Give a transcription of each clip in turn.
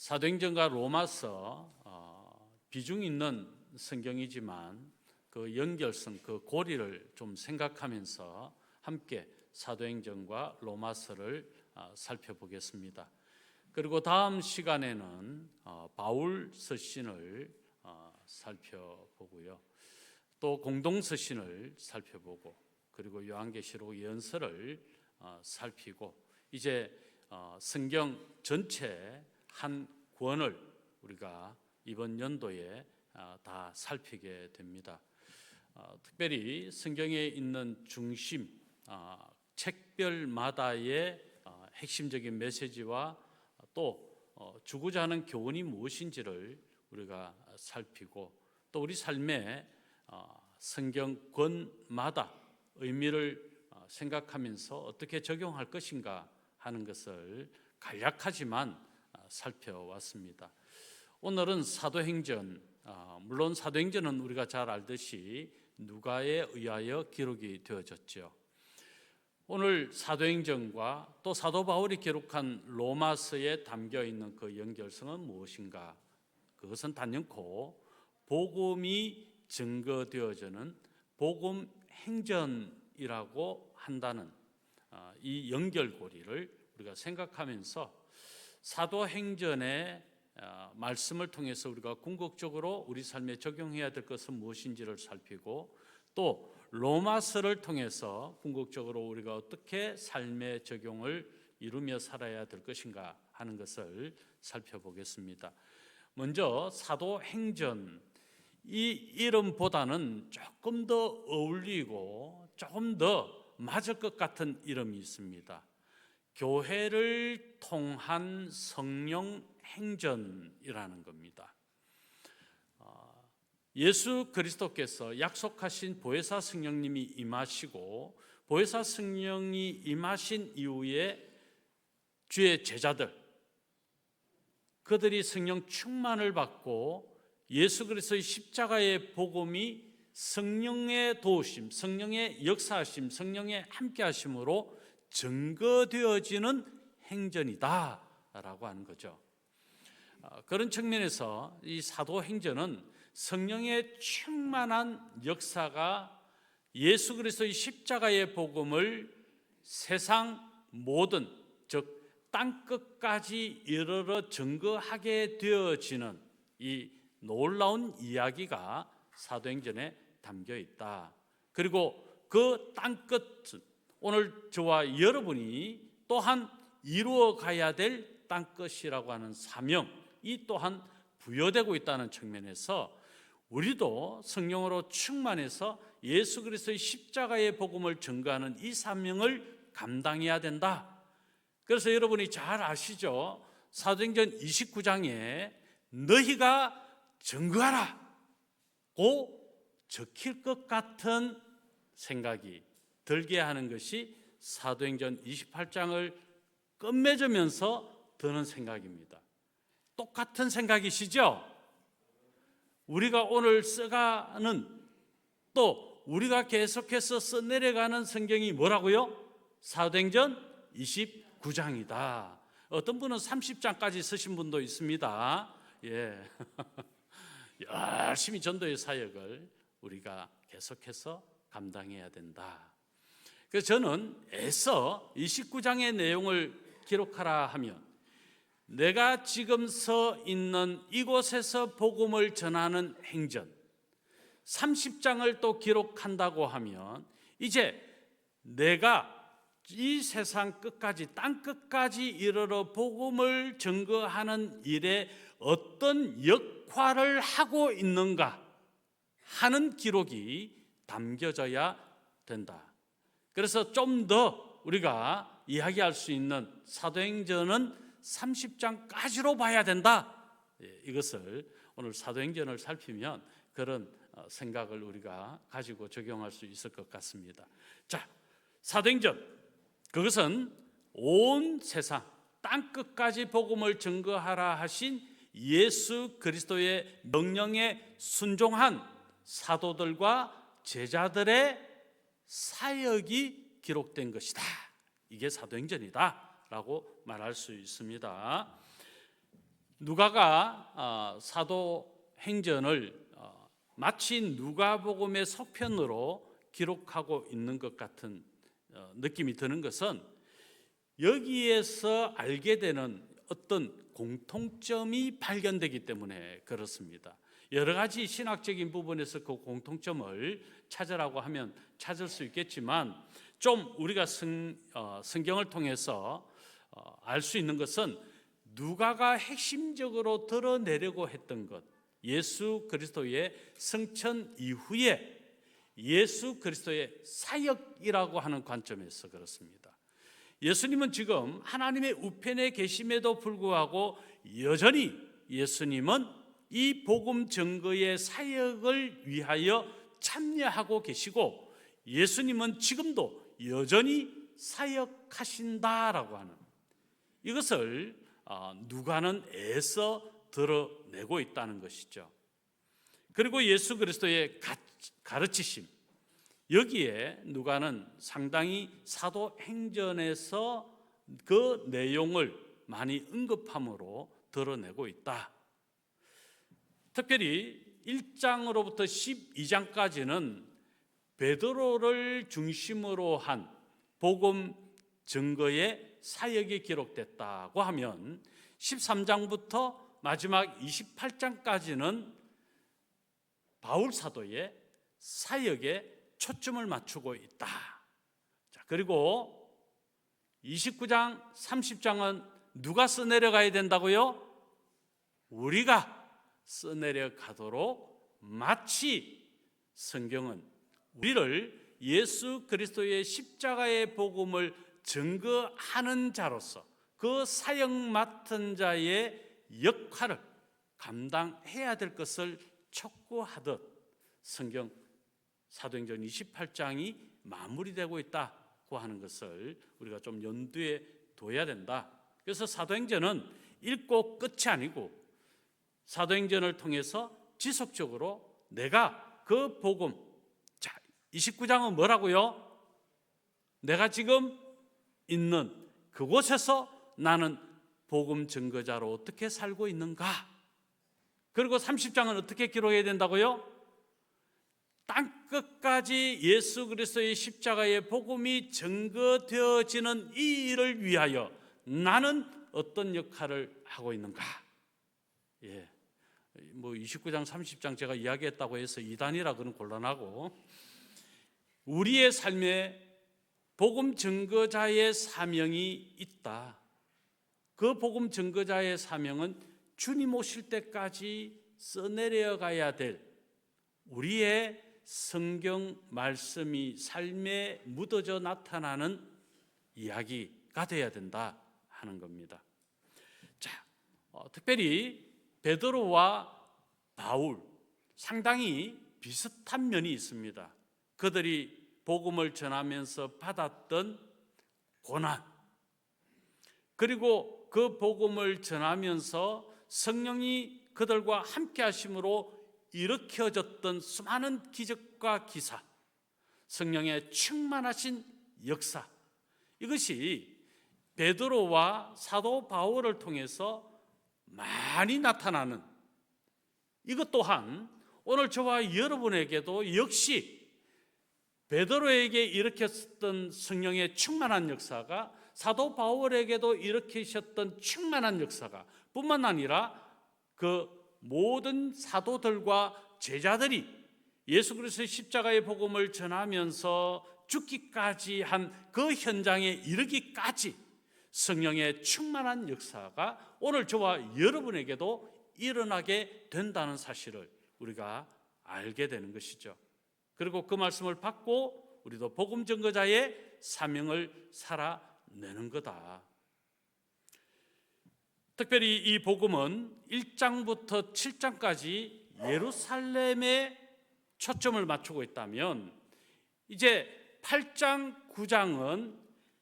사도행전과 로마서 비중 있는 성경이지만 그 연결성, 그 고리를 좀 생각하면서 함께 사도행전과 로마서를 살펴보겠습니다. 그리고 다음 시간에는 바울 서신을 살펴보고요. 또 공동 서신을 살펴보고 그리고 요한계시록 예언서를 살피고 이제 성경 전체 한 권을 우리가 이번 연도에 다 살피게 됩니다. 특별히 성경에 있는 중심, 책별마다의 핵심적인 메시지와 또 주고자 하는 교훈이 무엇인지를 우리가 살피고 또 우리 삶에 성경권마다 의미를 생각하면서 어떻게 적용할 것인가 하는 것을 간략하지만 살펴왔습니다. 오늘은 사도행전, 물론 사도행전은 우리가 잘 알듯이 누가에 의하여 기록이 되어졌죠. 오늘 사도행전과 또 사도 바울이 기록한 로마서에 담겨 있는 그 연결성은 무엇인가? 그것은 단연코 복음이 증거되어지는 복음 행전이라고 한다는 이 연결고리를 우리가 생각하면서 사도행전의 말씀을 통해서 우리가 궁극적으로 우리 삶에 적용해야 될 것은 무엇인지를 살피고 또 로마서를 통해서 궁극적으로 우리가 어떻게 삶의 적용을 이루며 살아야 될 것인가 하는 것을 살펴보겠습니다. 먼저 사도행전, 이 이름보다는 조금 더 어울리고 조금 더 맞을 것 같은 이름이 있습니다. 교회를 통한 성령 행전이라는 겁니다. 예수 그리스도께서 약속하신 보혜사 성령님이 임하시고 보혜사 성령이 임하신 이후에 주의 제자들, 그들이 성령 충만을 받고 예수 그리스도의 십자가의 복음이 성령의 도우심, 성령의 역사하심, 성령의 함께하심으로 증거되어지는 행전이다라고 하는 거죠. 그런 측면에서 이 사도행전은 성령의 충만한 역사가 예수 그리스도의 십자가의 복음을 세상 모든, 즉 땅끝까지 이르러 증거하게 되어지는 이 놀라운 이야기가 사도행전에 담겨 있다. 그리고 그 땅끝, 오늘 저와 여러분이 또한 이루어 가야 될 땅끝이라고 하는 사명, 이 또한 부여되고 있다는 측면에서 우리도 성령으로 충만해서 예수 그리스도의 십자가의 복음을 증거하는 이 사명을 감당해야 된다. 그래서 여러분이 잘 아시죠? 사도행전 29장에 너희가 증거하라 고 적힐 것 같은 생각이 들게 하는 것이 사도행전 28장을 끝맺으면서 드는 생각입니다. 똑같은 생각이시죠? 우리가 오늘 써가는 또 우리가 계속해서 써내려가는 성경이 뭐라고요? 사도행전 29장이다. 어떤 분은 30장까지 쓰신 분도 있습니다. 예. 열심히 전도의 사역을 우리가 계속해서 감당해야 된다. 그래서 저는 애써 29장의 내용을 기록하라 하면 내가 지금 서 있는 이곳에서 복음을 전하는 행전, 30장을 또 기록한다고 하면 이제 내가 이 세상 끝까지, 땅 끝까지 이르러 복음을 증거하는 일에 어떤 역할을 하고 있는가 하는 기록이 담겨져야 된다. 그래서 좀 더 우리가 이야기할 수 있는 사도행전은 30장까지로 봐야 된다. 이것을 오늘 사도행전을 살피면 그런 생각을 우리가 가지고 적용할 수 있을 것 같습니다. 자, 사도행전, 그것은 온 세상 땅끝까지 복음을 증거하라 하신 예수 그리스도의 명령에 순종한 사도들과 제자들의 사역이 기록된 것이다. 이게 사도행전이다 라고 말할 수 있습니다. 누가가 사도행전을 마치 누가복음의 속편으로 기록하고 있는 것 같은 느낌이 드는 것은 여기에서 알게 되는 어떤 공통점이 발견되기 때문에 그렇습니다. 여러 가지 신학적인 부분에서 그 공통점을 찾으라고 하면 찾을 수 있겠지만, 좀 우리가 성경을 통해서 알 수 있는 것은 누가가 핵심적으로 드러내려고 했던 것, 예수 그리스도의 성천 이후에 예수 그리스도의 사역이라고 하는 관점에서 그렇습니다. 예수님은 지금 하나님의 우편에 계심에도 불구하고 여전히 예수님은 이 복음 증거의 사역을 위하여 참여하고 계시고, 예수님은 지금도 여전히 사역하신다라고 하는 이것을 누가는 애써 드러내고 있다는 것이죠. 그리고 예수 그리스도의 가르치심, 여기에 누가는 상당히 사도행전에서 그 내용을 많이 언급함으로 드러내고 있다. 특별히 1장으로부터 12장까지는 베드로를 중심으로 한 복음 증거의 사역이 기록됐다고 하면, 13장부터 마지막 28장까지는 바울 사도의 사역에 초점을 맞추고 있다. 자, 그리고 29장, 30장은 누가 써내려가야 된다고요? 우리가 써내려가도록, 마치 성경은 우리를 예수 그리스도의 십자가의 복음을 증거하는 자로서 그 사역 맡은 자의 역할을 감당해야 될 것을 촉구하듯 성경 사도행전 28장이 마무리되고 있다고 하는 것을 우리가 좀 염두에 둬야 된다. 그래서 사도행전은 읽고 끝이 아니고, 사도행전을 통해서 지속적으로 내가 그 복음, 자, 29장은 뭐라고요? 내가 지금 있는 그곳에서 나는 복음 증거자로 어떻게 살고 있는가? 그리고 30장은 어떻게 기록해야 된다고요? 땅끝까지 예수 그리스도의 십자가의 복음이 증거되어지는 이 일을 위하여 나는 어떤 역할을 하고 있는가? 예, 뭐 29장 30장 제가 이야기했다고 해서 이단이라 그는 곤란하고, 우리의 삶에 복음 증거자의 사명이 있다. 그 복음 증거자의 사명은 주님 오실 때까지 써내려 가야 될 우리의 성경 말씀이 삶에 묻어져 나타나는 이야기가 되어야 된다 하는 겁니다. 자, 특별히 베드로와 바울, 상당히 비슷한 면이 있습니다. 그들이 복음을 전하면서 받았던 고난, 그리고 그 복음을 전하면서 성령이 그들과 함께 하심으로 일으켜졌던 수많은 기적과 기사, 성령의 충만하신 역사, 이것이 베드로와 사도 바울을 통해서 많이 나타나는, 이것 또한 오늘 저와 여러분에게도 역시 베드로에게 일으켰던 성령의 충만한 역사가 사도 바울에게도 일으키셨던 충만한 역사가 뿐만 아니라 그 모든 사도들과 제자들이 예수 그리스도의 십자가의 복음을 전하면서 죽기까지 한 그 현장에 이르기까지 성령의 충만한 역사가 오늘 저와 여러분에게도 일어나게 된다는 사실을 우리가 알게 되는 것이죠. 그리고 그 말씀을 받고 우리도 복음 증거자의 사명을 살아내는 거다. 특별히 이 복음은 1장부터 7장까지 예루살렘에 초점을 맞추고 있다면, 이제 8장, 9장은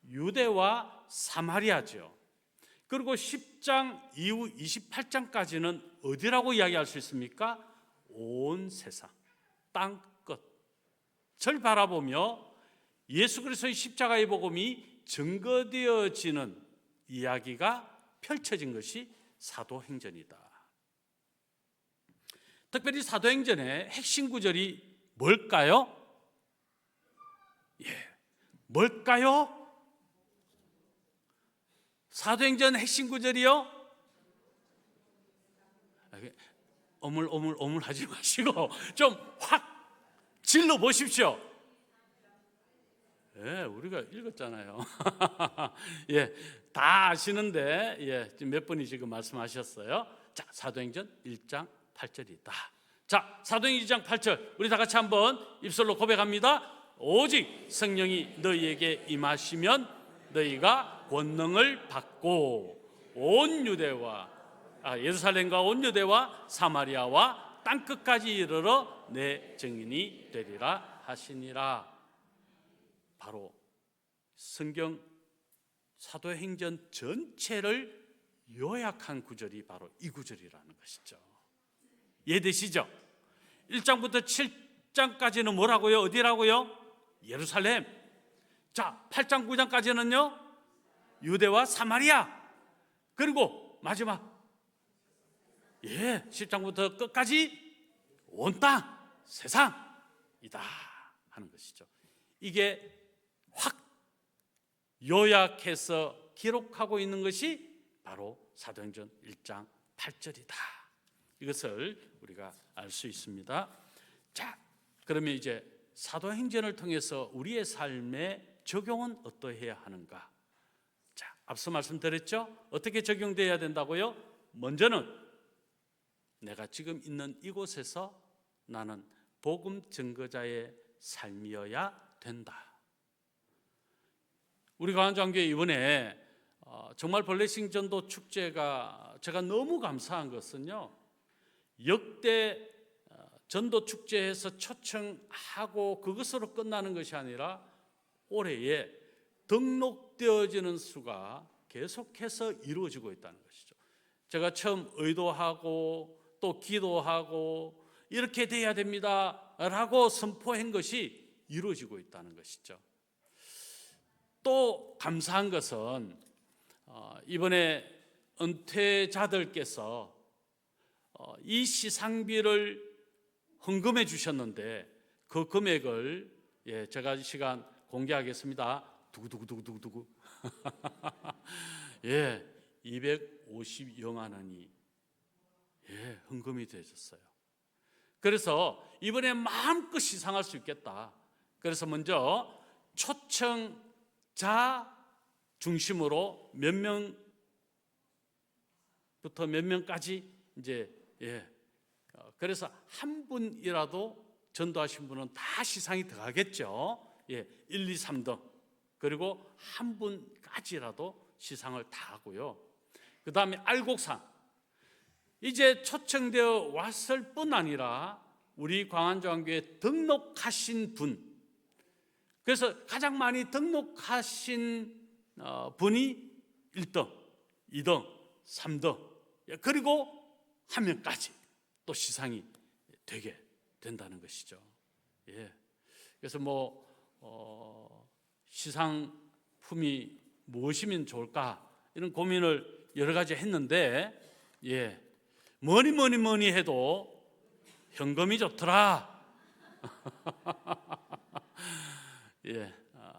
유대와 사마리아죠. 그리고 10장 이후 28장까지는 어디라고 이야기할 수 있습니까? 온 세상, 땅끝. 절 바라보며 예수 그리스도의 십자가의 복음이 증거되어지는 이야기가 펼쳐진 것이 사도행전이다. 특별히 사도행전의 핵심 구절이 뭘까요? 뭘까요? 사도행전 핵심 구절이요? 어물어물 하지 마시고 좀 확 질러 보십시오. 우리가 읽었잖아요. 다 아시는데 지금 몇 분이 지금 말씀하셨어요. 자, 사도행전 1장 8절이다. 자, 사도행전 1장 8절 우리 다 같이 한번 입술로 고백합니다. 오직 성령이 너희에게 임하시면 너희가 권능을 받고 온 예루살렘과 온 유대와 사마리아와 땅끝까지 이르러 내 증인이 되리라 하시니라. 바로 성경 사도행전 전체를 요약한 구절이 바로 이 구절이라는 것이죠. 이해되시죠? 1장부터 7장까지는 뭐라고요? 어디라고요? 예루살렘. 자, 8장 9장까지는요? 유대와 사마리아. 그리고 마지막 10장부터 끝까지 온 땅, 세상이다 하는 것이죠. 이게 확 요약해서 기록하고 있는 것이 바로 사도행전 1장 8절이다. 이것을 우리가 알 수 있습니다. 자, 그러면 이제 사도행전을 통해서 우리의 삶에 적용은 어떠해야 하는가? 자, 앞서 말씀드렸죠? 어떻게 적용돼야 된다고요? 먼저는 내가 지금 있는 이곳에서 나는 복음 증거자의 삶이어야 된다. 우리 광안장교회 이번에 정말 블레싱 전도 축제가 제가 너무 감사한 것은요, 역대 전도 축제에서 초청하고 그것으로 끝나는 것이 아니라 올해에 등록되어지는 수가 계속해서 이루어지고 있다는 것이죠. 제가 처음 의도하고 또 기도하고 이렇게 돼야 됩니다 라고 선포한 것이 이루어지고 있다는 것이죠. 또 감사한 것은 이번에 은퇴자들께서 이 시상비를 헌금해 주셨는데 그 금액을 제가 이 시간 공개하겠습니다. 두구두구두구두구 250여만 원이 헌금이 되셨어요. 그래서 이번에 마음껏 시상할 수 있겠다. 그래서 먼저 초청자 중심으로 몇 명부터 몇 명까지 그래서 한 분이라도 전도하신 분은 다 시상이 들어가겠죠. 1, 2, 3등 그리고 한 분까지라도 시상을 다 하고요. 그 다음에 알곡상, 이제 초청되어 왔을 뿐 아니라 우리 광안조항교회에 등록하신 분, 그래서 가장 많이 등록하신 분이 1등, 2등, 3등 그리고 한 명까지 또 시상이 되게 된다는 것이죠. 그래서 시상품이 무엇이면 좋을까 이런 고민을 여러 가지 했는데 뭐니 해도 현금이 좋더라.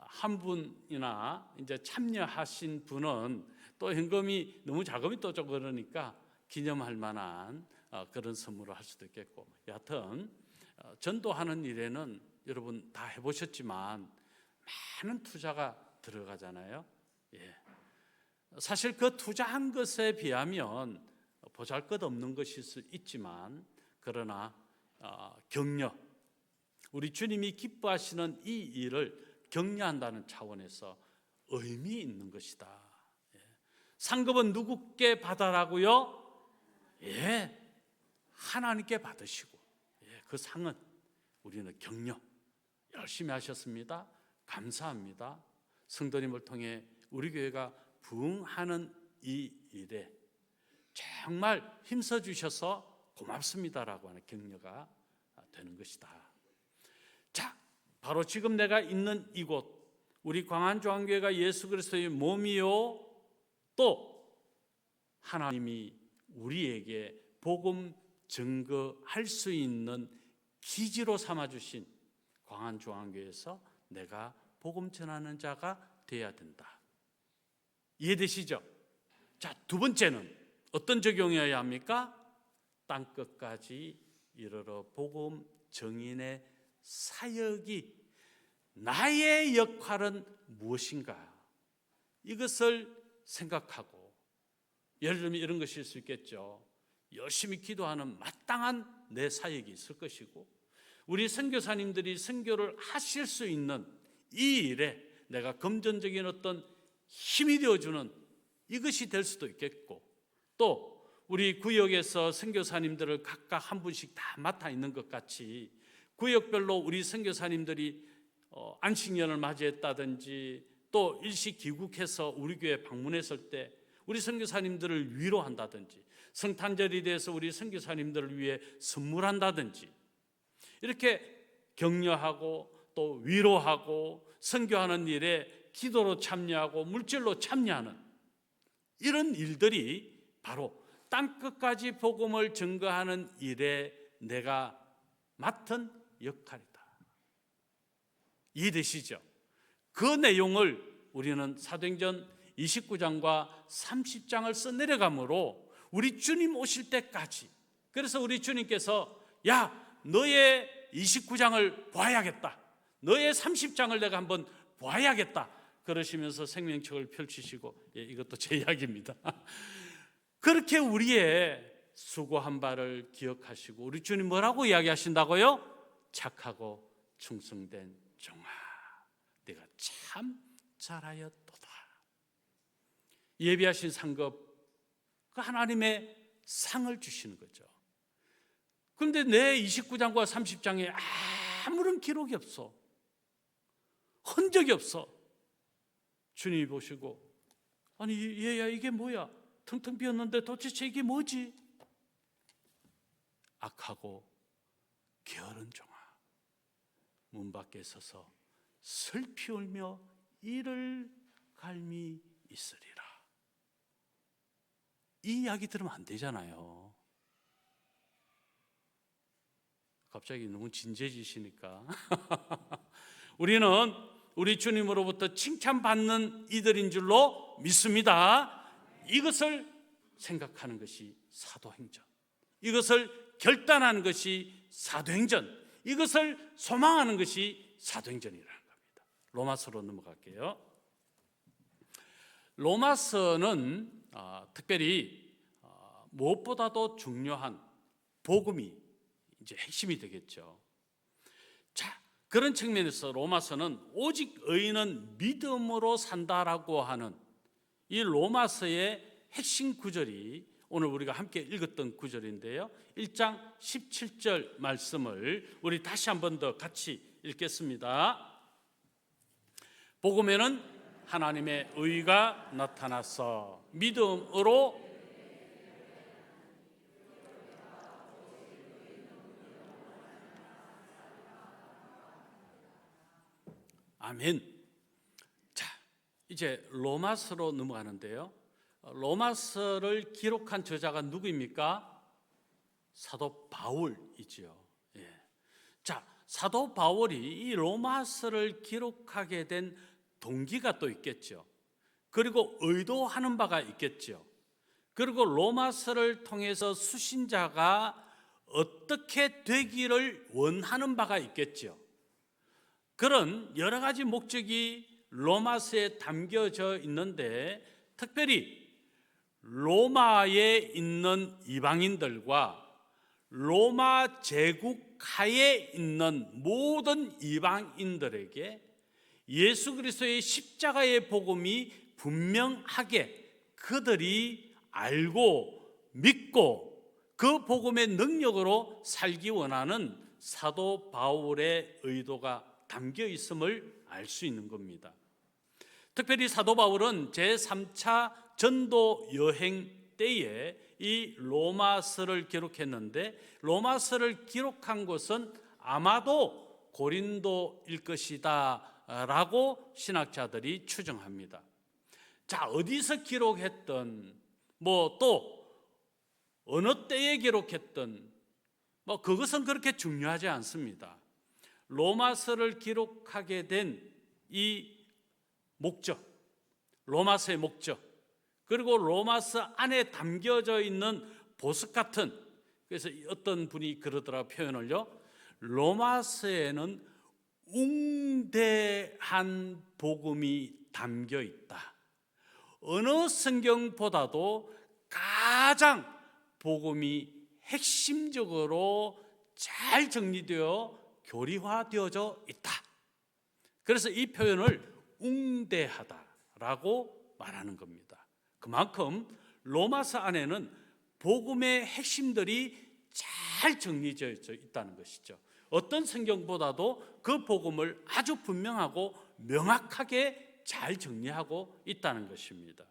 한 분이나 이제 참여하신 분은 또 현금이 너무 자금이 또 좀 그러니까 기념할 만한 그런 선물을 할 수도 있겠고, 여하튼 전도하는 일에는 여러분 다 해보셨지만 많은 투자가 들어가잖아요. 사실 그 투자한 것에 비하면 보잘것없는 것일 수 있지만, 그러나 격려, 우리 주님이 기뻐하시는 이 일을 격려한다는 차원에서 의미 있는 것이다. 상급은 누구께 받아라고요? 하나님께 받으시고, 그 상은 우리는 격려 열심히 하셨습니다. 감사합니다. 성도님을 통해 우리 교회가 부응하는 이 일에 정말 힘써 주셔서 고맙습니다라고 하는 격려가 되는 것이다. 자, 바로 지금 내가 있는 이곳, 우리 광안조항교회가 예수 그리스도의 몸이요 또 하나님이 우리에게 복음 증거할 수 있는 기지로 삼아주신 광안중앙교회에서 내가 복음 전하는 자가 되어야 된다. 이해되시죠? 자, 두 번째는 어떤 적용이어야 합니까? 땅끝까지 이르러 복음 증인의 사역이 나의 역할은 무엇인가? 이것을 생각하고, 예를 들면 이런 것일 수 있겠죠. 열심히 기도하는 마땅한 내 사역이 있을 것이고, 우리 선교사님들이 선교를 하실 수 있는 이 일에 내가 금전적인 어떤 힘이 되어주는 이것이 될 수도 있겠고, 또 우리 구역에서 선교사님들을 각각 한 분씩 다 맡아 있는 것 같이 구역별로 우리 선교사님들이 안식년을 맞이했다든지 또 일시 귀국해서 우리 교회 방문했을 때 우리 선교사님들을 위로한다든지, 성탄절이 돼서 우리 선교사님들을 위해 선물한다든지, 이렇게 격려하고 또 위로하고 선교하는 일에 기도로 참여하고 물질로 참여하는 이런 일들이 바로 땅끝까지 복음을 증거하는 일에 내가 맡은 역할이다. 이해되시죠? 그 내용을 우리는 사도행전 29장과 30장을 써내려가므로 우리 주님 오실 때까지, 그래서 우리 주님께서 야, 너의 29장을 봐야겠다, 너의 30장을 내가 한번 봐야겠다 그러시면서 생명책을 펼치시고, 이것도 제 이야기입니다. 그렇게 우리의 수고한 바를 기억하시고 우리 주님 뭐라고 이야기하신다고요? 착하고 충성된 종아, 네가 참 잘하였도다. 예비하신 상급, 그 하나님의 상을 주시는 거죠. 그런데 내 29장과 30장에 아무런 기록이 없어, 흔적이 없어. 주님이 보시고, 아니 얘야 이게 뭐야, 텅텅 비었는데 도대체 이게 뭐지? 악하고 게으른 종아, 문 밖에 서서 슬피 울며 이를 갈미 있으리라. 이 이야기 들으면 안 되잖아요. 갑자기 너무 진지해지시니까 우리는 우리 주님으로부터 칭찬받는 이들인 줄로 믿습니다. 이것을 생각하는 것이 사도행전, 이것을 결단하는 것이 사도행전, 이것을 소망하는 것이 사도행전이라는 겁니다. 로마서로 넘어갈게요. 로마서는 특별히 무엇보다도 중요한 복음이 이제 핵심이 되겠죠. 자, 그런 측면에서 로마서는 오직 의인은 믿음으로 산다라고 하는 이 로마서의 핵심 구절이 오늘 우리가 함께 읽었던 구절인데요, 1장 17절 말씀을 우리 다시 한 번 더 같이 읽겠습니다. 복음에는 하나님의 의가 나타나서 믿음으로 아멘. 자, 이제 로마서로 넘어가는데요, 로마서를 기록한 저자가 누구입니까? 사도 바울이지요. 예. 자, 사도 바울이 이 로마서를 기록하게 된 동기가 또 있겠죠. 그리고 의도하는 바가 있겠죠. 그리고 로마서를 통해서 수신자가 어떻게 되기를 원하는 바가 있겠죠. 그런 여러 가지 목적이 로마서에 담겨져 있는데, 특별히 로마에 있는 이방인들과 로마 제국 하에 있는 모든 이방인들에게 예수 그리스도의 십자가의 복음이 분명하게 그들이 알고 믿고 그 복음의 능력으로 살기 원하는 사도 바울의 의도가 담겨 있음을 알 수 있는 겁니다. 특별히 사도 바울은 제3차 전도 여행 때에 이 로마서를 기록했는데, 로마서를 기록한 것은 아마도 고린도일 것이다 라고 신학자들이 추정합니다. 자, 어디서 기록했던 또 어느 때에 기록했던 그것은 그렇게 중요하지 않습니다. 로마서를 기록하게 된 이 목적, 로마서의 목적, 그리고 로마서 안에 담겨져 있는 보석 같은, 그래서 어떤 분이 그러더라 표현을요, 로마서에는 웅대한 복음이 담겨 있다. 어느 성경보다도 가장 복음이 핵심적으로 잘 정리되어 교리화되어져 있다. 그래서 이 표현을 웅대하다라고 말하는 겁니다. 그만큼 로마서 안에는 복음의 핵심들이 잘 정리되어 있다는 것이죠. 어떤 성경보다도 그 복음을 아주 분명하고 명확하게 잘 정리하고 있다는 것입니다.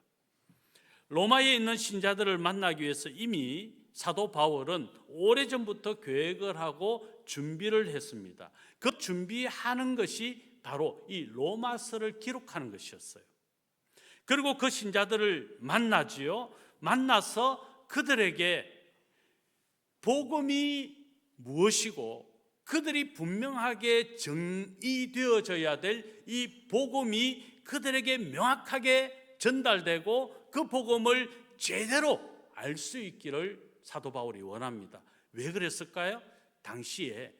로마에 있는 신자들을 만나기 위해서 이미 사도 바울은 오래전부터 계획을 하고 준비를 했습니다. 그 준비하는 것이 바로 이 로마서를 기록하는 것이었어요. 그리고 그 신자들을 만나지요. 만나서 그들에게 복음이 무엇이고 그들이 분명하게 정의되어져야 될 이 복음이 그들에게 명확하게 전달되고 그 복음을 제대로 알 수 있기를 사도 바울이 원합니다. 왜 그랬을까요? 당시에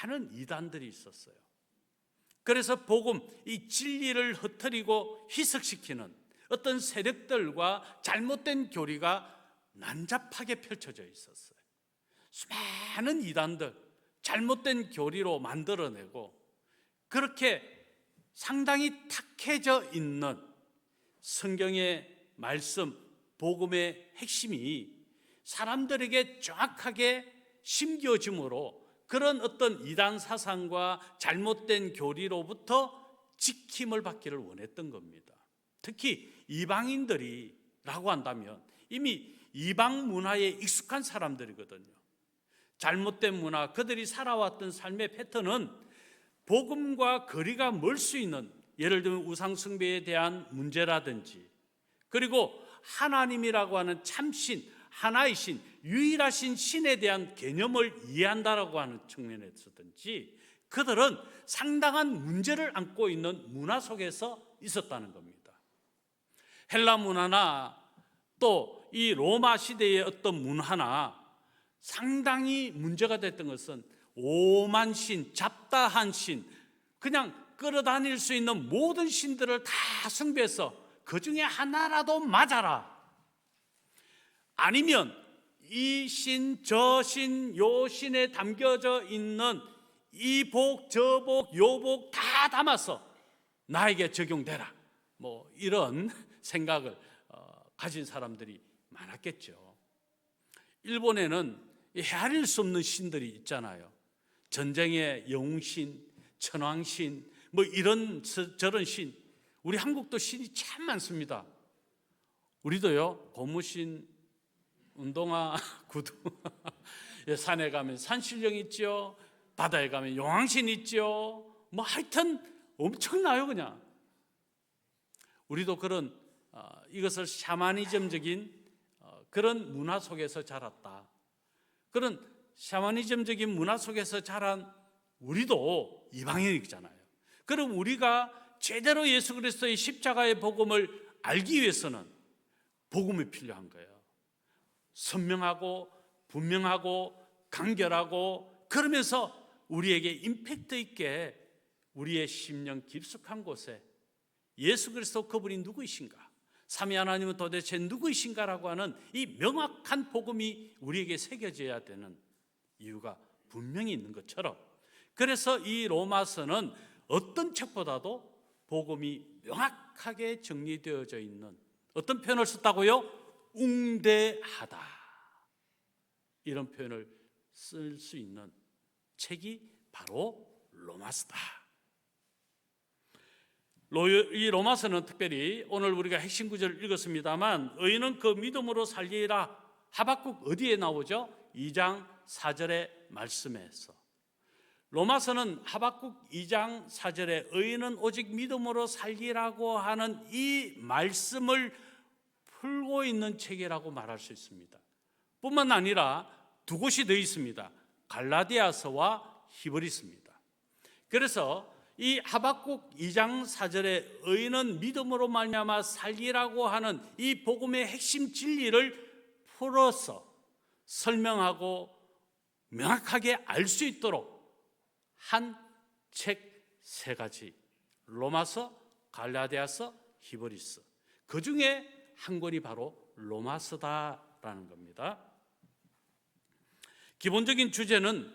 많은 이단들이 있었어요. 그래서 복음, 이 진리를 흩뜨리고 희석시키는 어떤 세력들과 잘못된 교리가 난잡하게 펼쳐져 있었어요. 수많은 이단들, 잘못된 교리로 만들어내고 그렇게 상당히 탁해져 있는 성경의 말씀, 복음의 핵심이 사람들에게 정확하게 심겨짐으로 그런 어떤 이단 사상과 잘못된 교리로부터 지킴을 받기를 원했던 겁니다. 특히 이방인들이라고 한다면 이미 이방 문화에 익숙한 사람들이거든요. 잘못된 문화, 그들이 살아왔던 삶의 패턴은 복음과 거리가 멀 수 있는, 예를 들면 우상 숭배에 대한 문제라든지, 그리고 하나님이라고 하는 참신, 하나의 신, 유일하신 신에 대한 개념을 이해한다라고 하는 측면에서든지 그들은 상당한 문제를 안고 있는 문화 속에서 있었다는 겁니다. 헬라 문화나 또 이 로마 시대의 어떤 문화나 상당히 문제가 됐던 것은 오만 신, 잡다한 신, 그냥 끌어다닐 수 있는 모든 신들을 다 숭배해서 그 중에 하나라도 맞아라, 아니면 이 신, 저 신, 요 신에 담겨져 있는 이 복, 저 복, 요 복 다 담아서 나에게 적용되라, 이런 생각을 가진 사람들이 많았겠죠. 일본에는 헤아릴 수 없는 신들이 있잖아요. 전쟁의 영웅신, 천왕신, 이런 저런 신. 우리 한국도 신이 참 많습니다. 우리도요, 고무신, 운동화, 구두. 산에 가면 산신령 있죠. 바다에 가면 용왕신 있죠. 하여튼 엄청나요, 그냥. 우리도 그런 이것을 샤머니즘적인 그런 문화 속에서 자랐다. 그런 샤머니즘적인 문화 속에서 자란 우리도 이방인이잖아요. 그럼 우리가 제대로 예수 그리스도의 십자가의 복음을 알기 위해서는 복음이 필요한 거예요. 선명하고 분명하고 간결하고, 그러면서 우리에게 임팩트 있게 우리의 심령 깊숙한 곳에 예수 그리스도 그분이 누구이신가, 삼위 하나님은 도대체 누구이신가라고 하는 이 명확한 복음이 우리에게 새겨져야 되는 이유가 분명히 있는 것처럼, 그래서 이 로마서는 어떤 책보다도 복음이 명확하게 정리되어져 있는, 어떤 표현을 썼다고요? 웅대하다, 이런 표현을 쓸 수 있는 책이 바로 로마서다. 이 로마서는 특별히 오늘 우리가 핵심 구절을 읽었습니다만, 의인은 그 믿음으로 살리라, 하박국 어디에 나오죠? 2장 4절의 말씀에서. 로마서는 하박국 2장 4절에 의인은 오직 믿음으로 살리라고 하는 이 말씀을 풀고 있는 책이라고 말할 수 있습니다. 뿐만 아니라 두 곳이 더 있습니다. 갈라디아서와 히브리서입니다. 그래서 이 하박국 2장 4절에 의인은 믿음으로 말미암아 살리라고 하는 이 복음의 핵심 진리를 풀어서 설명하고 명확하게 알 수 있도록 한 책 3가지, 로마서, 갈라디아서, 히브리서, 그 중에 한 권이 바로 로마서다라는 겁니다. 기본적인 주제는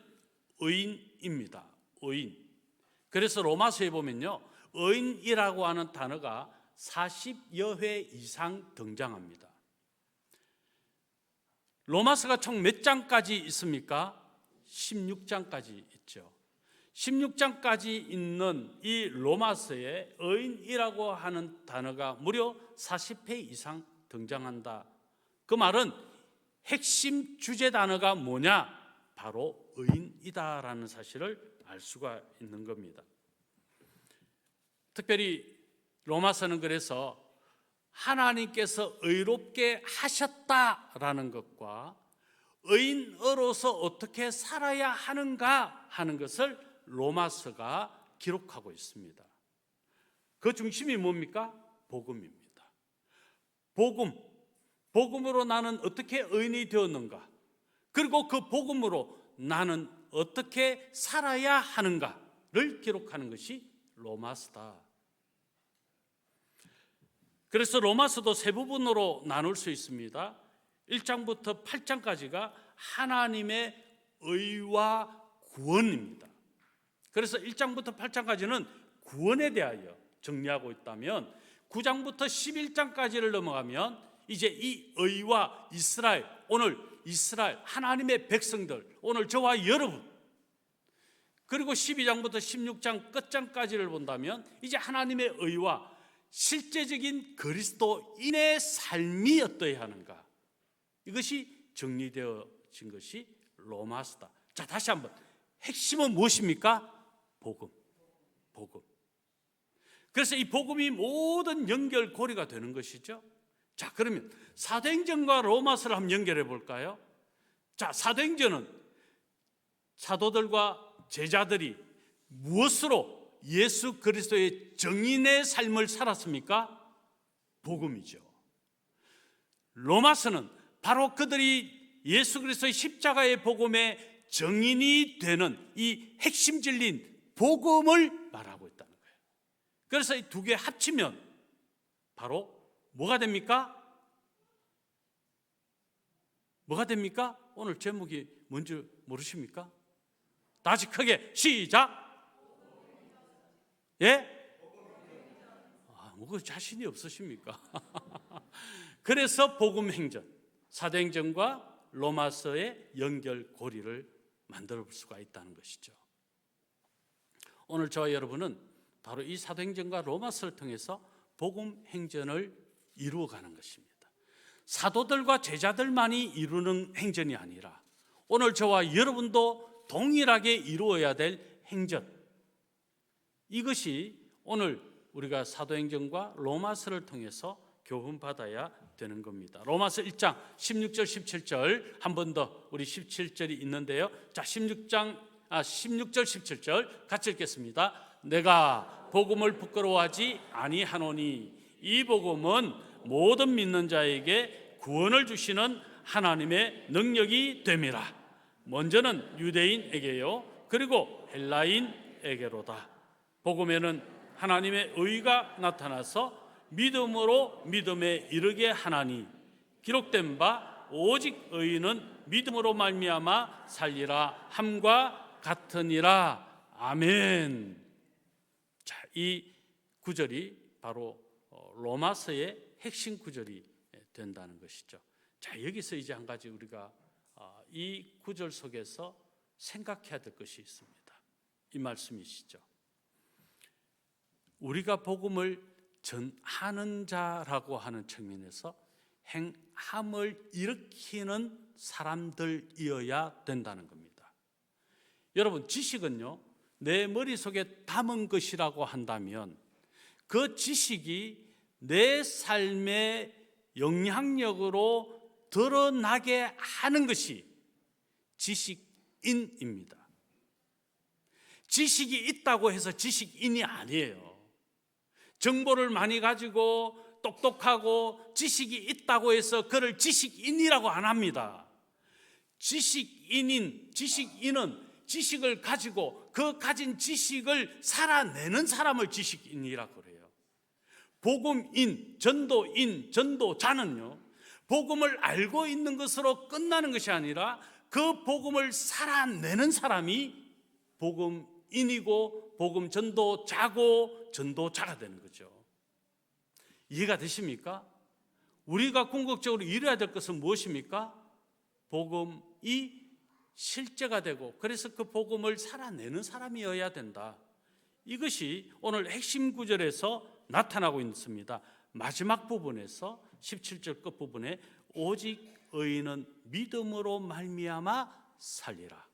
의인입니다. 의인. 그래서 로마서에 보면요, 의인이라고 하는 단어가 40여 회 이상 등장합니다. 로마서가 총 몇 장까지 있습니까? 16장까지 있죠. 16장까지 있는 이 로마서에 의인이라고 하는 단어가 무려 40회 이상 등장한다. 그 말은 핵심 주제 단어가 뭐냐? 바로 의인이다라는 사실을 알 수가 있는 겁니다. 특별히 로마서는 그래서 하나님께서 의롭게 하셨다라는 것과 의인으로서 어떻게 살아야 하는가 하는 것을 로마서가 기록하고 있습니다. 그 중심이 뭡니까? 복음입니다. 복음으로 나는 어떻게 의인이 되었는가? 그리고 그 복음으로 나는 어떻게 살아야 하는가를 기록하는 것이 로마서다. 그래서 로마서도 세 부분으로 나눌 수 있습니다. 1장부터 8장까지가 하나님의 의와 구원입니다. 그래서 1장부터 8장까지는 구원에 대하여 정리하고 있다면 9장부터 11장까지를 넘어가면 이제 이 의와 이스라엘, 오늘 이스라엘 하나님의 백성들, 오늘 저와 여러분, 그리고 12장부터 16장 끝장까지를 본다면 이제 하나님의 의와 실제적인 그리스도인의 삶이 어떠해야 하는가, 이것이 정리되어진 것이 로마서다. 자, 다시 한번, 핵심은 무엇입니까? 복음. 그래서 이 복음이 모든 연결고리가 되는 것이죠. 자, 그러면 사도행전과 로마서를 한번 연결해 볼까요? 자, 사도행전은 사도들과 제자들이 무엇으로 예수 그리스도의 정인의 삶을 살았습니까? 복음이죠. 로마서는 바로 그들이 예수 그리스도의 십자가의 복음의 정인이 되는 이 핵심 진리인 복음을 말하고 있다는 거예요. 그래서 이 두 개 합치면 바로 뭐가 됩니까? 뭐가 됩니까? 오늘 제목이 뭔지 모르십니까? 다시 크게 시작. 예? 뭐 자신이 없으십니까? 그래서 복음행전, 사도행전과 로마서의 연결고리를 만들어 볼 수가 있다는 것이죠. 오늘 저와 여러분은 바로 이 사도행전과 로마서를 통해서 복음행전을 이루어가는 것입니다. 사도들과 제자들만이 이루는 행전이 아니라 오늘 저와 여러분도 동일하게 이루어야 될 행전, 이것이 오늘 우리가 사도행전과 로마서를 통해서 교훈받아야 되는 겁니다. 로마서 1장 16절 17절 한 번 더, 우리 17절이 있는데요. 자, 16절 17절 같이 읽겠습니다. 내가 복음을 부끄러워하지 아니하노니 이 복음은 모든 믿는 자에게 구원을 주시는 하나님의 능력이 됨이라. 먼저는 유대인에게요, 그리고 헬라인에게로다. 복음에는 하나님의 의가 나타나서 믿음으로 믿음에 이르게 하나니 기록된 바 오직 의인은 믿음으로 말미암아 살리라 함과 같으니라. 아멘. 자, 이 구절이 바로 로마서의 핵심 구절이 된다는 것이죠. 자, 여기서 이제 한 가지 우리가 이 구절 속에서 생각해야 될 것이 있습니다. 이 말씀이시죠. 우리가 복음을 전하는 자라고 하는 측면에서 행함을 일으키는 사람들이어야 된다는 겁니다. 여러분, 지식은요, 내 머릿속에 담은 것이라고 한다면 그 지식이 내 삶의 영향력으로 드러나게 하는 것이 지식인입니다. 지식이 있다고 해서 지식인이 아니에요. 정보를 많이 가지고 똑똑하고 지식이 있다고 해서 그를 지식인이라고 안 합니다. 지식인은 지식을 가지고 그 가진 지식을 살아내는 사람을 지식인이라고 그래요. 복음인, 전도인, 전도자는요, 복음을 알고 있는 것으로 끝나는 것이 아니라 그 복음을 살아내는 사람이 복음인이고 복음 전도자고 전도자가 되는 거죠. 이해가 되십니까? 우리가 궁극적으로 이뤄야 될 것은 무엇입니까? 복음이 실제가 되고, 그래서 그 복음을 살아내는 사람이어야 된다. 이것이 오늘 핵심 구절에서 나타나고 있습니다. 마지막 부분에서 17절 끝부분에 오직 의인은 믿음으로 말미암아 살리라.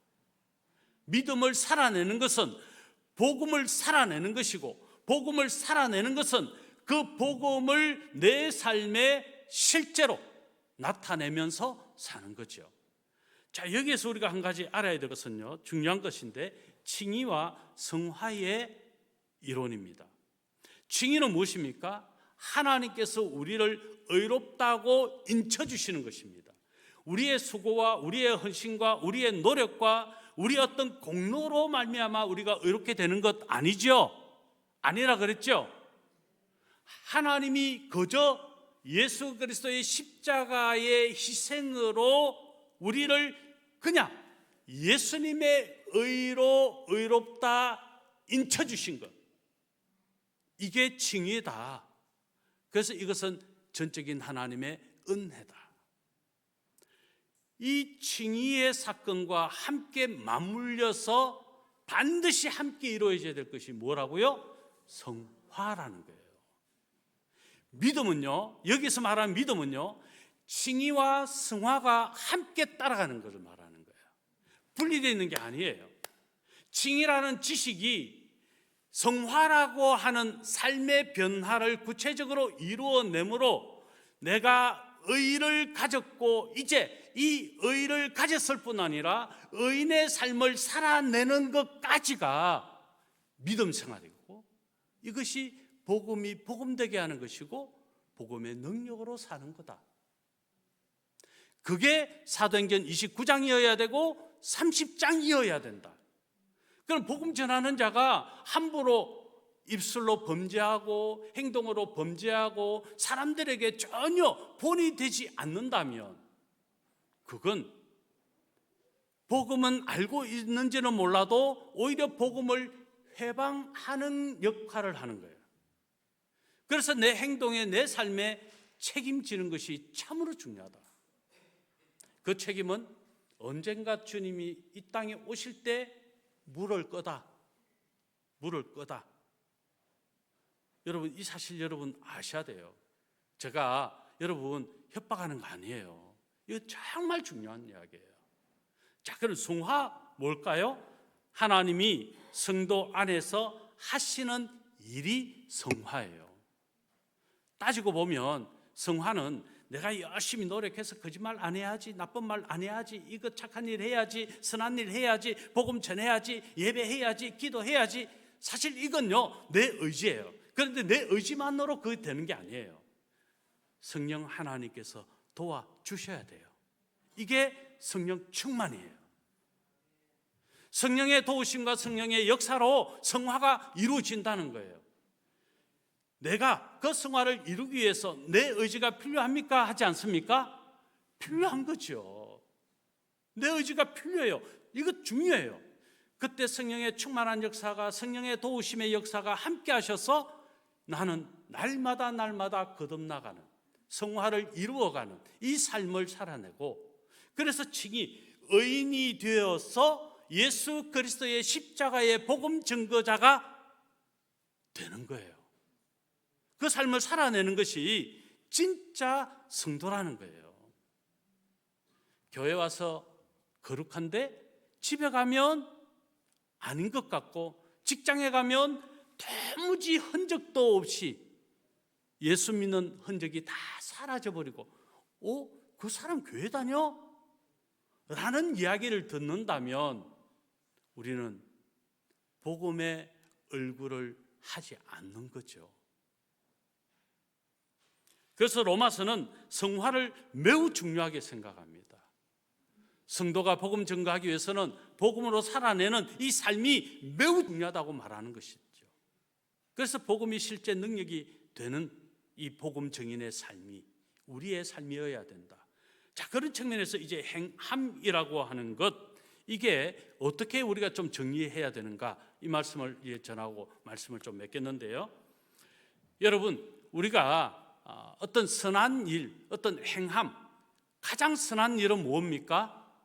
믿음을 살아내는 것은 복음을 살아내는 것이고, 복음을 살아내는 것은 그 복음을 내 삶에 실제로 나타내면서 사는 거죠. 자, 여기에서 우리가 한 가지 알아야 될 것은요, 중요한 것인데, 칭의와 성화의 이론입니다. 칭의는 무엇입니까? 하나님께서 우리를 의롭다고 인쳐주시는 것입니다. 우리의 수고와 우리의 헌신과 우리의 노력과 우리 어떤 공로로 말미암아 우리가 의롭게 되는 것 아니죠? 아니라 그랬죠? 하나님이 그저 예수 그리스도의 십자가의 희생으로 우리를 그냥 예수님의 의로 의롭다 인쳐주신 것, 이게 칭의다. 그래서 이것은 전적인 하나님의 은혜다. 이 칭의의 사건과 함께 맞물려서 반드시 함께 이루어져야 될 것이 뭐라고요? 성화라는 거예요. 믿음은요, 여기서 말하는 믿음은요, 칭의와 성화가 함께 따라가는 것을 말하는 거예요. 분리되어 있는 게 아니에요. 칭의라는 지식이 성화라고 하는 삶의 변화를 구체적으로 이루어내므로 내가 의를 가졌고 이제 이 의를 가졌을 뿐 아니라 의인의 삶을 살아내는 것까지가 믿음 생활이고, 이것이 복음이 복음되게 하는 것이고 복음의 능력으로 사는 거다. 그게 사도행전 29장이어야 되고 30장이어야 된다. 그럼 복음 전하는 자가 함부로 입술로 범죄하고 행동으로 범죄하고 사람들에게 전혀 본이 되지 않는다면 그건 복음은 알고 있는지는 몰라도 오히려 복음을 회방하는 역할을 하는 거예요. 그래서 내 행동에 내 삶에 책임지는 것이 참으로 중요하다. 그 책임은 언젠가 주님이 이 땅에 오실 때 물을 거다. 여러분, 이 사실 여러분 아셔야 돼요. 제가 여러분 협박하는 거 아니에요. 이거 정말 중요한 이야기예요. 자, 그럼 성화 뭘까요? 하나님이 성도 안에서 하시는 일이 성화예요. 따지고 보면 성화는 내가 열심히 노력해서 거짓말 안 해야지, 나쁜 말 안 해야지, 이거 착한 일 해야지, 선한 일 해야지, 복음 전해야지, 예배해야지, 기도해야지, 사실 이건요 내 의지예요. 그런데 내 의지만으로 그게 되는 게 아니에요. 성령 하나님께서 도와주셔야 돼요. 이게 성령 충만이에요. 성령의 도우심과 성령의 역사로 성화가 이루어진다는 거예요. 내가 그 성화를 이루기 위해서 내 의지가 필요합니까? 하지 않습니까? 필요한 거죠. 내 의지가 필요해요. 이거 중요해요. 그때 성령의 충만한 역사가, 성령의 도우심의 역사가 함께 하셔서 나는 날마다 거듭나가는, 성화를 이루어가는 이 삶을 살아내고, 그래서 칭이 의인이 되어서 예수 그리스도의 십자가의 복음 증거자가 되는 거예요. 그 삶을 살아내는 것이 진짜 성도라는 거예요. 교회 와서 거룩한데 집에 가면 아닌 것 같고, 직장에 가면 도무지 흔적도 없이 예수 믿는 흔적이 다 사라져버리고, 그 사람 교회 다녀? 라는 이야기를 듣는다면 우리는 복음의 얼굴을 하지 않는 거죠. 그래서 로마서는 성화를 매우 중요하게 생각합니다. 성도가 복음 전가하기 위해서는 복음으로 살아내는 이 삶이 매우 중요하다고 말하는 것이죠. 그래서 복음이 실제 능력이 되는 이 복음 증인의 삶이 우리의 삶이어야 된다. 자, 그런 측면에서 이제 행함이라고 하는 것, 이게 어떻게 우리가 좀 정리해야 되는가, 이 말씀을 전하고 말씀을 좀 맺겠는데요. 여러분, 우리가 어떤 선한 일, 어떤 행함, 가장 선한 일은 뭡니까?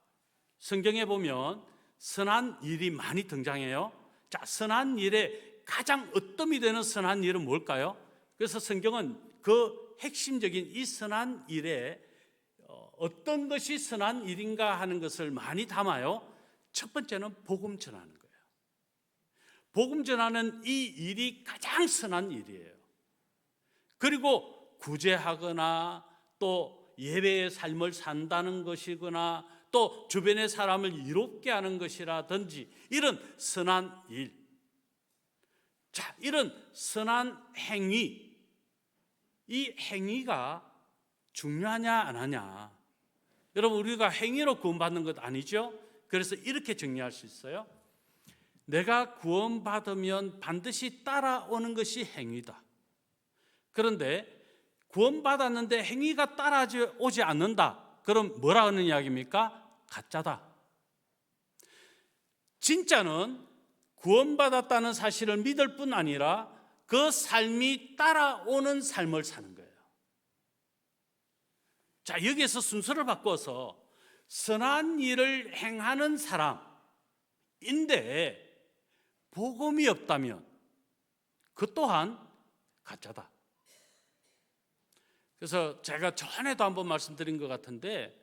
성경에 보면 선한 일이 많이 등장해요. 자, 선한 일에 가장 으뜸이 되는 선한 일은 뭘까요? 그래서 성경은 그 핵심적인 이 선한 일에 어떤 것이 선한 일인가 하는 것을 많이 담아요. 첫 번째는 복음 전하는 거예요. 복음 전하는 이 일이 가장 선한 일이에요. 그리고 구제하거나 또 예배의 삶을 산다는 것이거나 또 주변의 사람을 이롭게 하는 것이라든지 이런 선한 일, 자, 이런 선한 행위, 이 행위가 중요하냐 안 하냐, 여러분, 우리가 행위로 구원받는 것 아니죠? 그래서 이렇게 정리할 수 있어요. 내가 구원받으면 반드시 따라오는 것이 행위다. 그런데 구원받았는데 행위가 따라오지 않는다. 그럼 뭐라는 이야기입니까? 가짜다. 진짜는 구원받았다는 사실을 믿을 뿐 아니라 그 삶이 따라오는 삶을 사는 거예요. 자, 여기에서 순서를 바꿔서 선한 일을 행하는 사람인데 복음이 없다면 그 또한 가짜다. 그래서 제가 전에도 한번 말씀드린 것 같은데,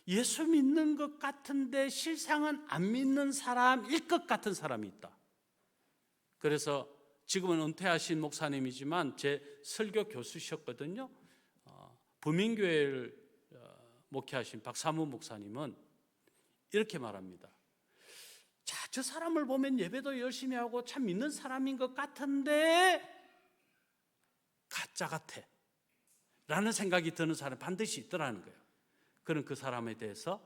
예수 믿는 것 같은데 실상은 안 믿는 사람일 것 같은 사람이 있다. 그래서 지금은 은퇴하신 목사님이지만 제 설교 교수셨거든요. 부민교회를 목회하신 박사무 목사님은 이렇게 말합니다. 자, 저 사람을 보면 예배도 열심히 하고 참 믿는 사람인 것 같은데 가짜 같아 라는 생각이 드는 사람이 반드시 있더라는 거예요. 그는 그 사람에 대해서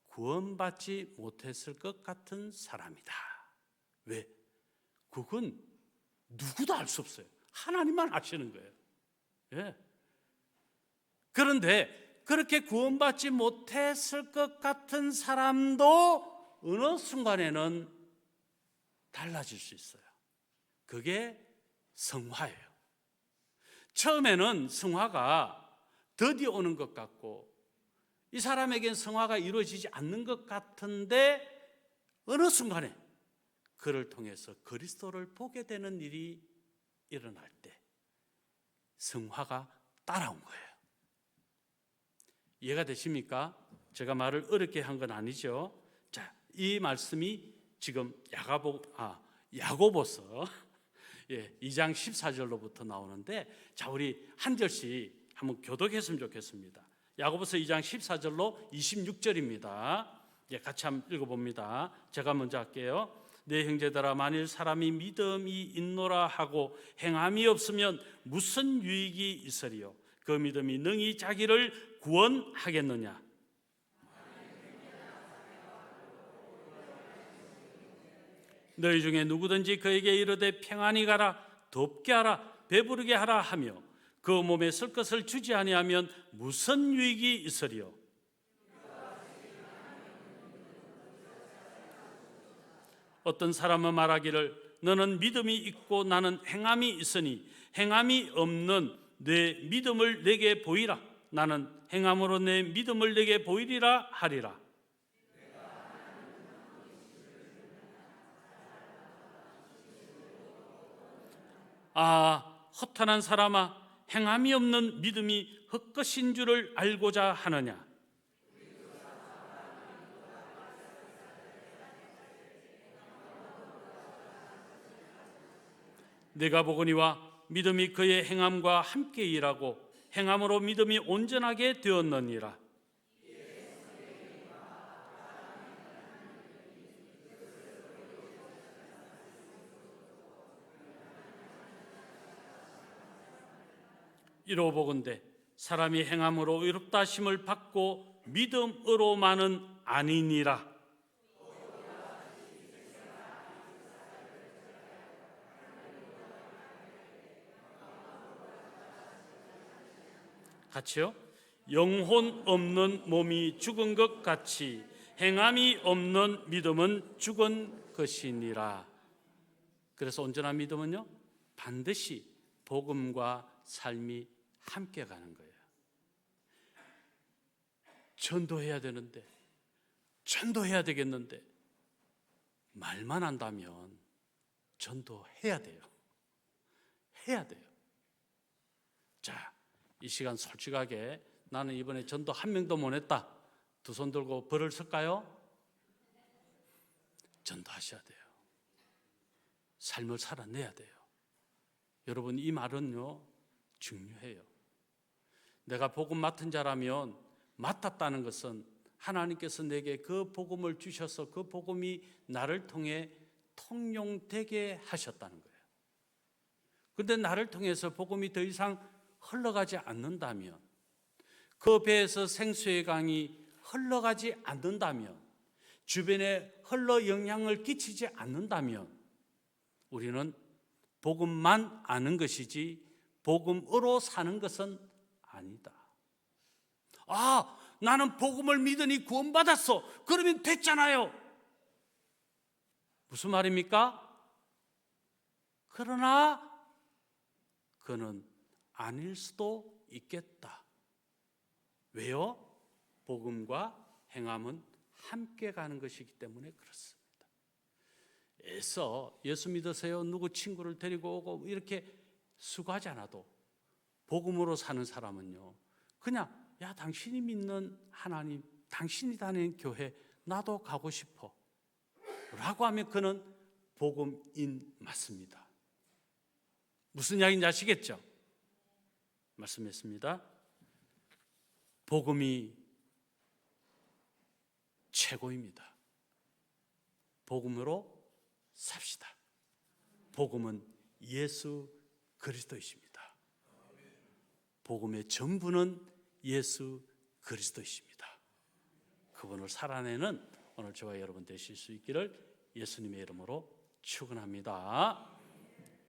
구원받지 못했을 것 같은 사람이다. 왜? 그건 누구도 알 수 없어요. 하나님만 아시는 거예요. 예. 그런데 그렇게 구원받지 못했을 것 같은 사람도 어느 순간에는 달라질 수 있어요. 그게 성화예요. 처음에는 성화가 더디 오는 것 같고 이 사람에겐 성화가 이루어지지 않는 것 같은데 어느 순간에 그를 통해서 그리스도를 보게 되는 일이 일어날 때 성화가 따라온 거예요. 이해가 되십니까? 제가 말을 어렵게 한 건 아니죠. 자, 이 말씀이 지금 야고보서 2장 14절로부터 나오는데, 자, 우리 한 절씩 한번 교독했으면 좋겠습니다. 야고보서 2장 14절로 26절입니다. 같이 한번 읽어봅니다. 제가 먼저 할게요. 내 형제들아, 만일 사람이 믿음이 있노라 하고 행함이 없으면 무슨 유익이 있으리요? 그 믿음이 능히 자기를 구원하겠느냐? 너희 중에 누구든지 그에게 이르되 평안히 가라, 덥게 하라, 배부르게 하라 하며 그 몸에 쓸 것을 주지 아니하면 무슨 유익이 있으리요? 어떤 사람은 말하기를 너는 믿음이 있고 나는 행함이 있으니 행함이 없는 내 믿음을 내게 보이라. 나는 행함으로 내 믿음을 내게 보이리라 하리라. 허탄한 사람아, 행함이 없는 믿음이 헛것인 줄을 알고자 하느냐? 내가 보거니와 믿음이 그의 행함과 함께 일하고 행함으로 믿음이 온전하게 되었느니라. 이로보건대 사람이 행함으로 의롭다 하심을 받고 믿음으로만은 아니니라. 같이요. 영혼 없는 몸이 죽은 것 같이 행함이 없는 믿음은 죽은 것이니라. 그래서 온전한 믿음은요, 반드시 복음과 삶이 함께 가는 거예요. 전도해야 되는데, 전도해야 되겠는데 말만 한다면 전도해야 돼요. 해야 돼요. 자, 이 시간 솔직하게 나는 이번에 전도 한 명도 못 했다, 두 손 들고 벌을 쓸까요? 전도하셔야 돼요. 삶을 살아내야 돼요. 여러분, 이 말은요 중요해요. 내가 복음 맡은 자라면 맡았다는 것은 하나님께서 내게 그 복음을 주셔서 그 복음이 나를 통해 통용되게 하셨다는 거예요. 그런데 나를 통해서 복음이 더 이상 흘러가지 않는다면, 그 배에서 생수의 강이 흘러가지 않는다면, 주변에 흘러 영향을 끼치지 않는다면 우리는 복음만 아는 것이지 복음으로 사는 것은 아니다. 아, 나는 복음을 믿으니 구원받았어, 그러면 됐잖아요. 무슨 말입니까? 그러나 그는 아닐 수도 있겠다. 왜요? 복음과 행함은 함께 가는 것이기 때문에 그렇습니다. 애써 예수 믿으세요, 누구 친구를 데리고 오고 이렇게 수고하지 않아도 복음으로 사는 사람은요, 그냥 야, 당신이 믿는 하나님, 당신이 다니는 교회 나도 가고 싶어 라고 하면 그는 복음인 맞습니다. 무슨 이야기인지 아시겠죠? 말씀했습니다. 복음이 최고입니다. 복음으로 삽시다. 복음은 예수 그리스도이십니다. 복음의 전부는 예수 그리스도이십니다. 그분을 살아내는 오늘 저와 여러분 되실 수 있기를 예수님의 이름으로 축원합니다.